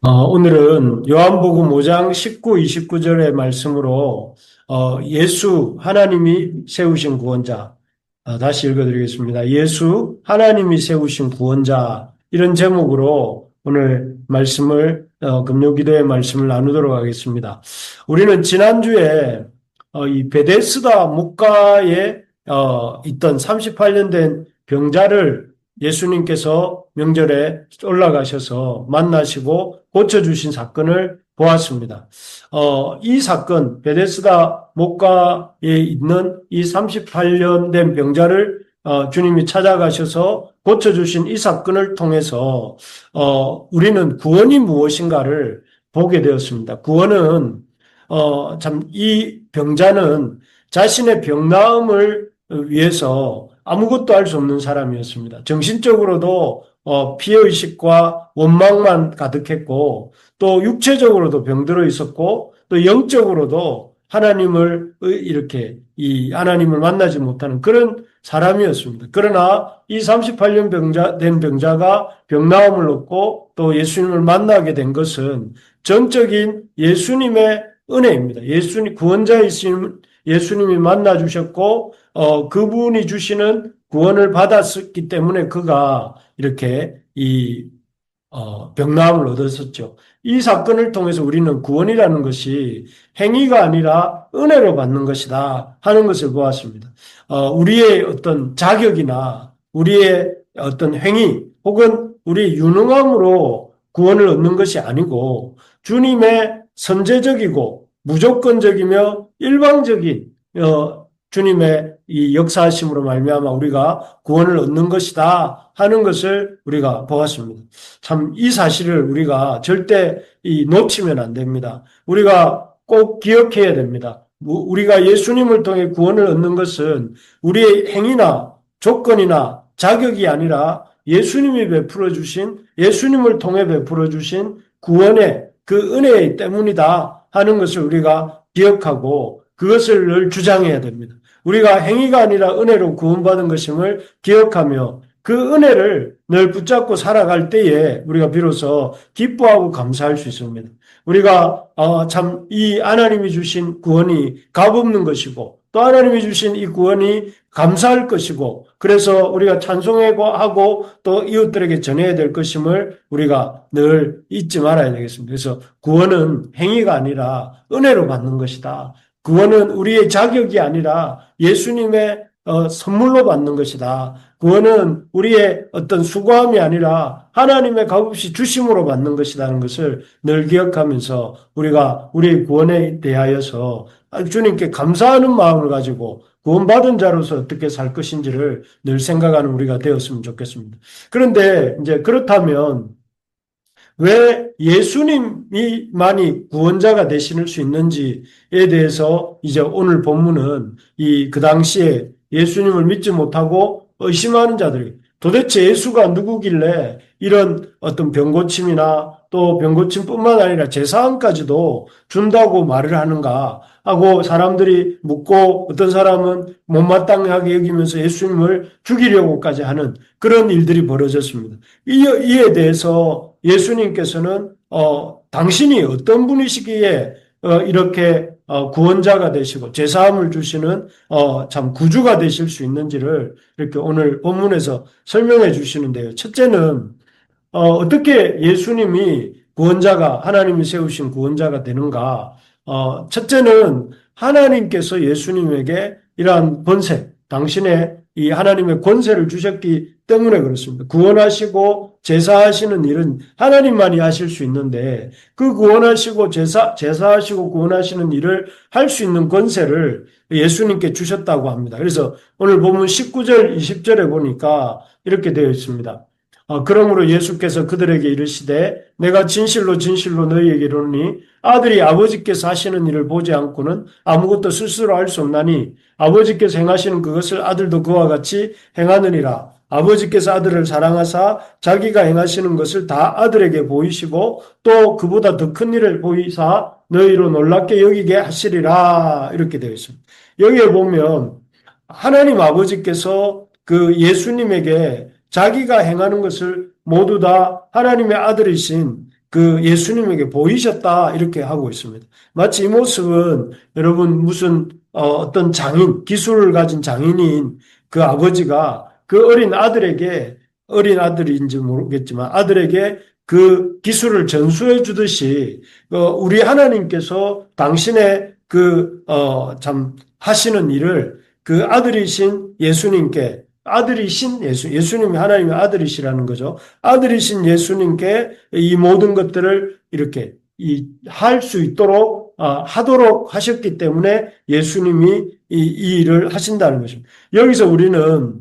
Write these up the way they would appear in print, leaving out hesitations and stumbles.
오늘은 요한복음 5장 19, 29절의 말씀으로 예수 하나님이 세우신 구원자, 다시 읽어드리겠습니다. 예수 하나님이 세우신 구원자, 이런 제목으로 오늘 말씀을 금요기도의 말씀을 나누도록 하겠습니다. 우리는 지난주에 이 베데스다 목가에 있던 38년 된 병자를 예수님께서 명절에 올라가셔서 만나시고 고쳐주신 사건을 보았습니다. 이 사건, 베데스다 목가에 있는 이 38년 된 병자를 주님이 찾아가셔서 고쳐주신 이 사건을 통해서 우리는 구원이 무엇인가를 보게 되었습니다. 구원은 참 이 병자는 자신의 병나음을 위해서 아무것도 할 수 없는 사람이었습니다. 정신적으로도 피해의식과 원망만 가득했고 또 육체적으로도 병들어 있었고 또 영적으로도 하나님을 이렇게 이 하나님을 만나지 못하는 그런 사람이었습니다. 그러나 이 38년 된 병자가 병나음을 얻고 또 예수님을 만나게 된 것은 전적인 예수님의 은혜입니다. 예수님 구원자이신 예수님이 만나 주셨고 그분이 주시는 구원을 받았기 때문에 그가 이렇게 이 병나음을 얻었었죠. 이 사건을 통해서 우리는 구원이라는 것이 행위가 아니라 은혜로 받는 것이다 하는 것을 보았습니다. 우리의 어떤 자격이나 우리의 어떤 행위 혹은 우리의 유능함으로 구원을 얻는 것이 아니고 주님의 선제적이고 무조건적이며 일방적인 주님의 이 역사하심으로 말미암아 우리가 구원을 얻는 것이다 하는 것을 우리가 보았습니다. 참 이 사실을 우리가 절대 놓치면 안 됩니다. 우리가 꼭 기억해야 됩니다. 우리가 예수님을 통해 구원을 얻는 것은 우리의 행위나 조건이나 자격이 아니라 예수님이 베풀어 주신 예수님을 통해 베풀어 주신 구원의 그 은혜 때문이다 하는 것을 우리가 기억하고 그것을 늘 주장해야 됩니다. 우리가 행위가 아니라 은혜로 구원받은 것임을 기억하며 그 은혜를 늘 붙잡고 살아갈 때에 우리가 비로소 기뻐하고 감사할 수 있습니다. 우리가 참 이 하나님이 주신 구원이 값없는 것이고 또 하나님이 주신 이 구원이 감사할 것이고 그래서 우리가 찬송하고 또 이웃들에게 전해야 될 것임을 우리가 늘 잊지 말아야 되겠습니다. 그래서 구원은 행위가 아니라 은혜로 받는 것이다. 구원은 우리의 자격이 아니라 예수님의 선물로 받는 것이다. 구원은 우리의 어떤 수고함이 아니라 하나님의 값없이 주심으로 받는 것이라는 것을 늘 기억하면서 우리가 우리의 구원에 대하여서 주님께 감사하는 마음을 가지고 구원받은 자로서 어떻게 살 것인지를 늘 생각하는 우리가 되었으면 좋겠습니다. 그런데 이제 그렇다면 왜 예수님이만이 구원자가 되실 수 있는지에 대해서 이제 오늘 본문은 그 당시에 예수님을 믿지 못하고 의심하는 자들이 도대체 예수가 누구길래 이런 어떤 병고침이나 또 병고침뿐만 아니라 제사함까지도 준다고 말을 하는가 하고 사람들이 묻고 어떤 사람은 못마땅하게 여기면서 예수님을 죽이려고까지 하는 그런 일들이 벌어졌습니다. 이에 대해서 예수님께서는 당신이 어떤 분이시기에 이렇게 구원자가 되시고 제사함을 주시는 참 구주가 되실 수 있는지를 이렇게 오늘 본문에서 설명해 주시는데요. 첫째는 어떻게 예수님이 구원자가 하나님이 세우신 구원자가 되는가? 첫째는 하나님께서 예수님에게 이러한 권세, 당신의 이 하나님의 권세를 주셨기 때문에 그렇습니다. 구원하시고 제사하시는 일은 하나님만이 하실 수 있는데 그 구원하시고 제사하시고 구원하시는 일을 할 수 있는 권세를 예수님께 주셨다고 합니다. 그래서 오늘 보면 19절, 20절에 보니까 이렇게 되어 있습니다. 그러므로 예수께서 그들에게 이르시되 내가 진실로 진실로 너희에게 이르노니 아들이 아버지께서 하시는 일을 보지 않고는 아무것도 스스로 할 수 없나니 아버지께서 행하시는 그것을 아들도 그와 같이 행하느니라. 아버지께서 아들을 사랑하사 자기가 행하시는 것을 다 아들에게 보이시고 또 그보다 더 큰 일을 보이사 너희로 놀랍게 여기게 하시리라. 이렇게 되어 있습니다. 여기에 보면 하나님 아버지께서 그 예수님에게 자기가 행하는 것을 모두 다 하나님의 아들이신 그 예수님에게 보이셨다 이렇게 하고 있습니다. 마치 이 모습은 여러분 무슨 어떤 장인, 기술을 가진 장인인 그 아버지가 그 어린 아들인지 모르겠지만 아들에게 그 기술을 전수해 주듯이 우리 하나님께서 당신의 참 하시는 일을 그 아들이신 예수님께 예수님이 하나님의 아들이시라는 거죠. 아들이신 예수님께 이 모든 것들을 이렇게 할 수 있도록 하도록 하셨기 때문에 예수님이 이 일을 하신다는 것입니다. 여기서 우리는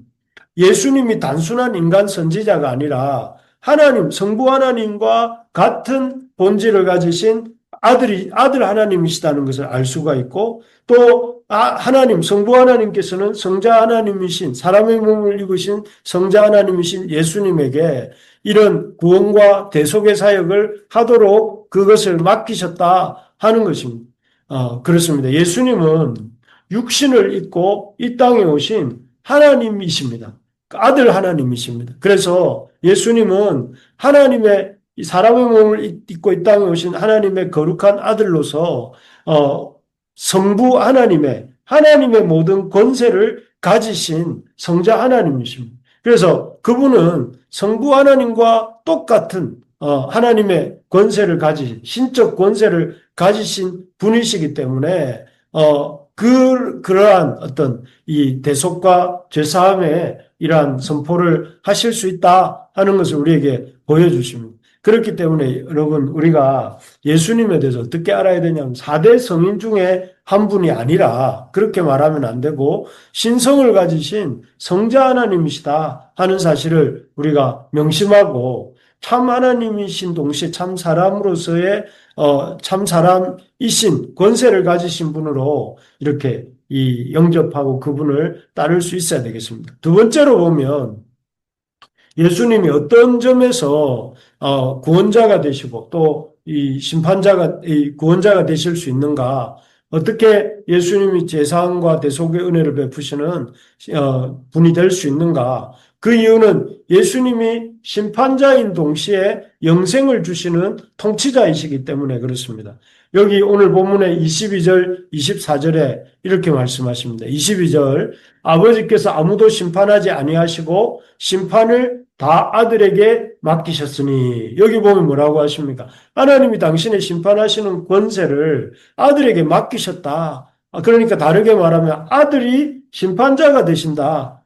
예수님이 단순한 인간 선지자가 아니라 하나님, 성부 하나님과 같은 본질을 가지신 아들 하나님이시다는 것을 알 수가 있고 또 하나님, 성부 하나님께서는 성자 하나님이신 사람의 몸을 입으신 성자 하나님이신 예수님에게 이런 구원과 대속의 사역을 하도록 그것을 맡기셨다 하는 것입니다. 그렇습니다. 예수님은 육신을 입고 이 땅에 오신 하나님이십니다. 아들 하나님이십니다. 그래서 예수님은 하나님의 사람의 몸을 입고 이 땅에 오신 하나님의 거룩한 아들로서 성부 하나님의 모든 권세를 가지신 성자 하나님이십니다. 그래서 그분은 성부 하나님과 똑같은 하나님의 권세를 가지신 신적 권세를 가지신 분이시기 때문에 그러한 어떤 이 대속과 죄사함의 이러한 선포를 하실 수 있다 하는 것을 우리에게 보여주십니다. 그렇기 때문에 여러분 우리가 예수님에 대해서 어떻게 알아야 되냐면 4대 성인 중에 한 분이 아니라 그렇게 말하면 안 되고 신성을 가지신 성자 하나님이시다 하는 사실을 우리가 명심하고 참 하나님이신 동시에 참 사람으로서의 참 사람이신 권세를 가지신 분으로 이렇게 영접하고 그분을 따를 수 있어야 되겠습니다. 두 번째로 보면 예수님이 어떤 점에서 구원자가 되시고 또 이 구원자가 되실 수 있는가? 어떻게 예수님이 제사함과 대속의 은혜를 베푸시는 분이 될 수 있는가? 그 이유는 예수님이 심판자인 동시에 영생을 주시는 통치자이시기 때문에 그렇습니다. 여기 오늘 본문의 22절, 24절에 이렇게 말씀하십니다. 22절, 아버지께서 아무도 심판하지 아니하시고 심판을 다 아들에게 맡기셨으니 여기 보면 뭐라고 하십니까? 하나님이 당신의 심판하시는 권세를 아들에게 맡기셨다. 그러니까 다르게 말하면 아들이 심판자가 되신다.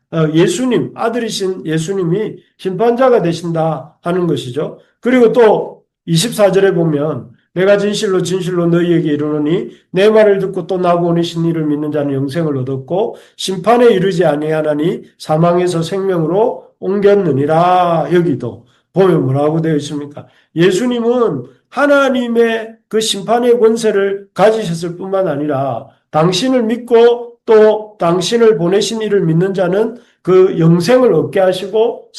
아들이신 예수님이 심판자가 되신다 하는 것이죠. 그리고 또 24절에 보면 내가 진실로 진실로 너희에게 이르노니 내 말을 듣고 또 나고 오니신 이를 믿는 자는 영생을 얻었고 심판에 이르지 아니하나니 사망에서 생명으로 옮겼느니라. 여기도 보면 뭐라고 되어 있습니까? 예수님은 하나님의 그 심판의 권세를 가지셨을 뿐만 아니라 당신을 믿고 또 당신을 보내신 이를 믿는 자는 그 영생을 얻게 하시고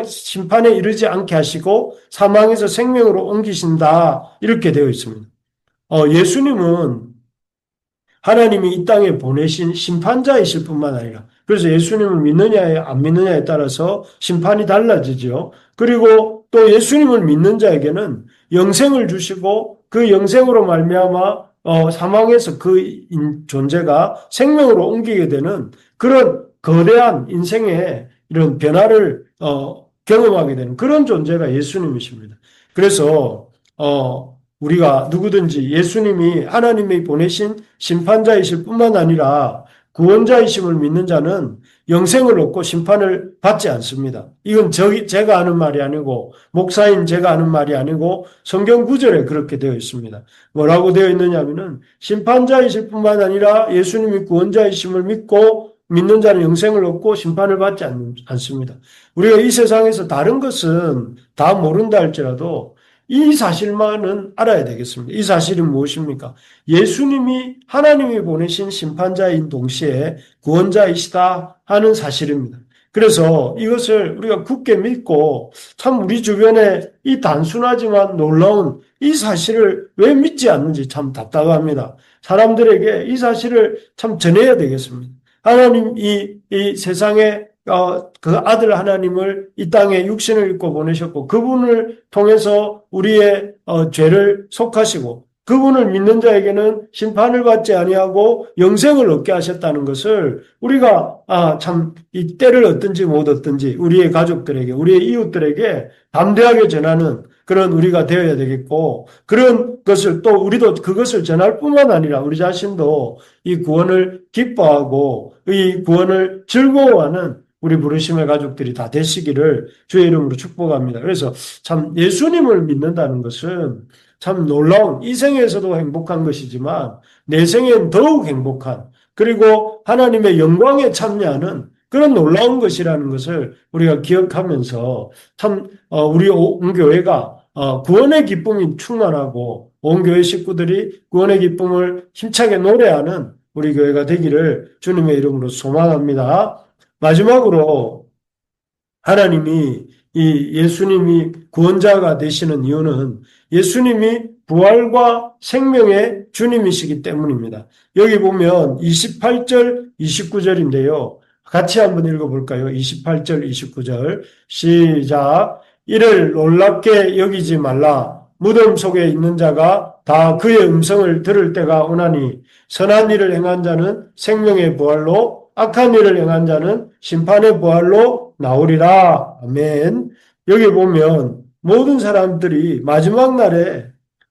심판에 이르지 않게 하시고 사망에서 생명으로 옮기신다. 이렇게 되어 있습니다. 예수님은 하나님이 이 땅에 보내신 심판자이실 뿐만 아니라 그래서 예수님을 믿느냐에 안 믿느냐에 따라서 심판이 달라지죠. 그리고 또 예수님을 믿는 자에게는 영생을 주시고 그 영생으로 말미암아 사망에서 그 존재가 생명으로 옮기게 되는 그런 거대한 인생의 이런 변화를 경험하게 되는 그런 존재가 예수님이십니다. 그래서 우리가 누구든지 예수님이 하나님이 보내신 심판자이실 뿐만 아니라 구원자이심을 믿는 자는 영생을 얻고 심판을 받지 않습니다. 이건 제가 하는 말이 아니고 목사인 제가 하는 말이 아니고 성경 구절에 그렇게 되어 있습니다. 뭐라고 되어 있느냐면은 심판자이실 뿐만 아니라 예수님이 구원자이심을 믿고 믿는 자는 영생을 얻고 심판을 받지 않습니다. 우리가 이 세상에서 다른 것은 다 모른다 할지라도 이 사실만은 알아야 되겠습니다. 이 사실이 무엇입니까? 예수님이 하나님이 보내신 심판자인 동시에 구원자이시다 하는 사실입니다. 그래서 이것을 우리가 굳게 믿고 참 우리 주변에 이 단순하지만 놀라운 이 사실을 왜 믿지 않는지 참 답답합니다. 사람들에게 이 사실을 참 전해야 되겠습니다. 하나님 이 세상에 그 아들 하나님을 이 땅에 육신을 입고 보내셨고 그분을 통해서 우리의 죄를 속하시고 그분을 믿는 자에게는 심판을 받지 아니하고 영생을 얻게 하셨다는 것을 우리가 참 이 때를 얻든지 못 얻든지 우리의 가족들에게 우리의 이웃들에게 담대하게 전하는 그런 우리가 되어야 되겠고 그런 것을 또 우리도 그것을 전할 뿐만 아니라 우리 자신도 이 구원을 기뻐하고 이 구원을 즐거워하는 우리 부르심의 가족들이 다 되시기를 주의 이름으로 축복합니다. 그래서 참 예수님을 믿는다는 것은 참 놀라운 이 생에서도 행복한 것이지만 내 생엔 더욱 행복한 그리고 하나님의 영광에 참여하는 그런 놀라운 것이라는 것을 우리가 기억하면서 참 우리 온 교회가 구원의 기쁨이 충만하고 온 교회 식구들이 구원의 기쁨을 힘차게 노래하는 우리 교회가 되기를 주님의 이름으로 소망합니다. 마지막으로 하나님이 이 예수님이 구원자가 되시는 이유는 예수님이 부활과 생명의 주님이시기 때문입니다. 여기 보면 28절, 29절인데요. 같이 한번 읽어볼까요? 28절, 29절 시작. 이를 놀랍게 여기지 말라. 무덤 속에 있는 자가 다 그의 음성을 들을 때가 오나니 선한 일을 행한 자는 생명의 부활로 악한 일을 행한 자는 심판의 부활로 나오리라. 아멘. 여기 보면 모든 사람들이 마지막 날에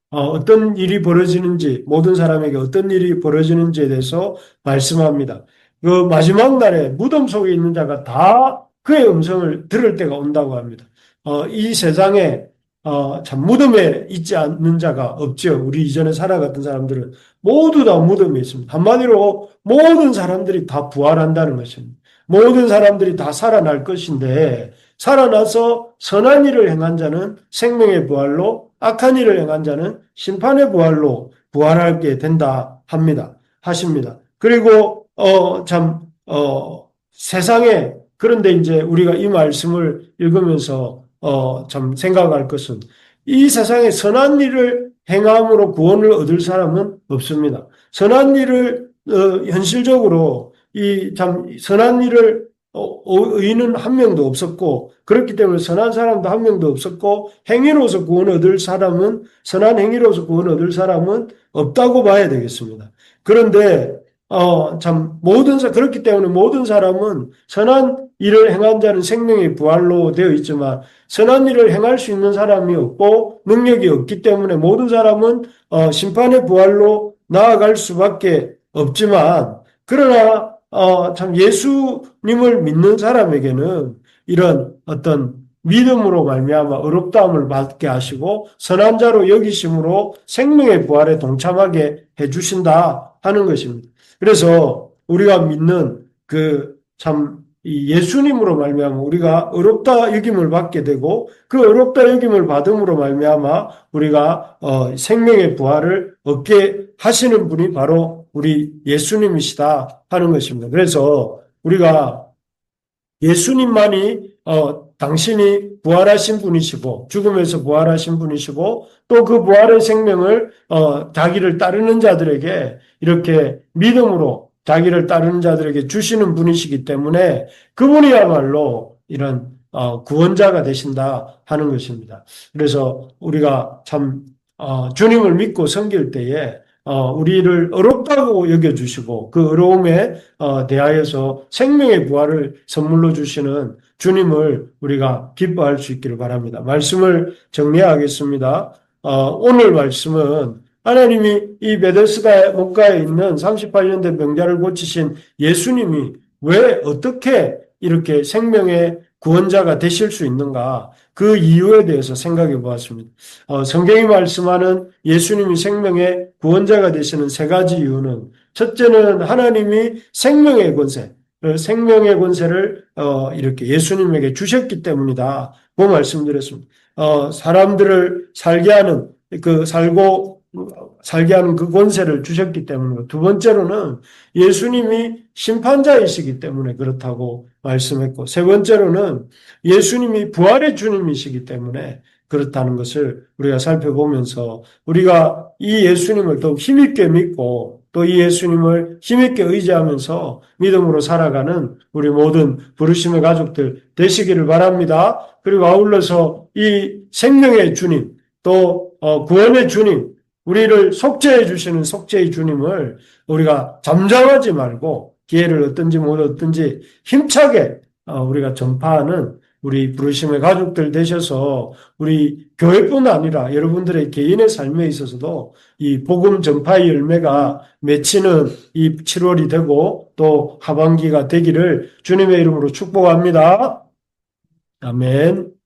어떤 일이 벌어지는지 모든 사람에게 어떤 일이 벌어지는지에 대해서 말씀합니다. 그 마지막 날에 무덤 속에 있는 자가 다 그의 음성을 들을 때가 온다고 합니다. 이 세상에 참 무덤에 있지 않는 자가 없죠. 우리 이전에 살아갔던 사람들은 모두 다 무덤에 있습니다. 한마디로 모든 사람들이 다 부활한다는 것입니다. 모든 사람들이 다 살아날 것인데 살아나서 선한 일을 행한 자는 생명의 부활로 악한 일을 행한 자는 심판의 부활로 부활하게 된다 하십니다. 그리고 세상에 그런데 이제 우리가 이 말씀을 읽으면서 참 생각할 것은 이 세상에 선한 일을 행함으로 구원을 얻을 사람은 없습니다. 선한 일을 현실적으로 이 참 선한 일을 의인은 한 명도 없었고 그렇기 때문에 선한 사람도 한 명도 없었고 행위로서 구원 얻을 사람은 선한 행위로서 구원 얻을 사람은 없다고 봐야 되겠습니다. 그런데 그렇기 때문에 모든 사람은 선한 일을 행한 자는 생명의 부활로 되어 있지만 선한 일을 행할 수 있는 사람이 없고 능력이 없기 때문에 모든 사람은 심판의 부활로 나아갈 수밖에 없지만 그러나 참 예수님을 믿는 사람에게는 이런 어떤 믿음으로 말미암아 의롭다함을 받게 하시고 선한 자로 여기심으로 생명의 부활에 동참하게 해주신다 하는 것입니다. 그래서 우리가 믿는 이 예수님으로 말미암아 우리가 의롭다 여김을 받게 되고 그 의롭다 여김을 받음으로 말미암아 우리가 생명의 부활을 얻게 하시는 분이 바로 우리 예수님이시다 하는 것입니다. 그래서 우리가 예수님만이 당신이 부활하신 분이시고 죽음에서 부활하신 분이시고 또 그 부활의 생명을 자기를 따르는 자들에게 이렇게 믿음으로 자기를 따르는 자들에게 주시는 분이시기 때문에 그분이야말로 이런 구원자가 되신다 하는 것입니다. 그래서 우리가 참 주님을 믿고 섬길 때에 우리를 의롭다고 여겨주시고 그 의로움에 대하여서 생명의 부활을 선물로 주시는 주님을 우리가 기뻐할 수 있기를 바랍니다. 말씀을 정리하겠습니다. 오늘 말씀은 하나님이 이 베데스다 목가에 있는 38년 된 병자를 고치신 예수님이 왜 어떻게 이렇게 생명의 구원자가 되실 수 있는가 그 이유에 대해서 생각해 보았습니다. 성경이 말씀하는 예수님이 생명의 구원자가 되시는 세 가지 이유는 첫째는 하나님이 생명의 권세를 이렇게 예수님에게 주셨기 때문이다. 그 말씀드렸습니다. 사람들을 살게 하는 그 권세를 주셨기 때문이고 두 번째로는 예수님이 심판자이시기 때문에 그렇다고 말씀했고 세 번째로는 예수님이 부활의 주님이시기 때문에 그렇다는 것을 우리가 살펴보면서 우리가 이 예수님을 더욱 힘있게 믿고 또 이 예수님을 힘있게 의지하면서 믿음으로 살아가는 우리 모든 부르심의 가족들 되시기를 바랍니다. 그리고 아울러서 이 생명의 주님, 또 구원의 주님, 우리를 속죄해 주시는 속죄의 주님을 우리가 잠잠하지 말고 기회를 얻든지 못 얻든지 힘차게 우리가 전파하는 우리 부르심의 가족들 되셔서 우리 교회뿐 아니라 여러분들의 개인의 삶에 있어서도 이 복음 전파의 열매가 맺히는 이 7월이 되고 또 하반기가 되기를 주님의 이름으로 축복합니다. 아멘.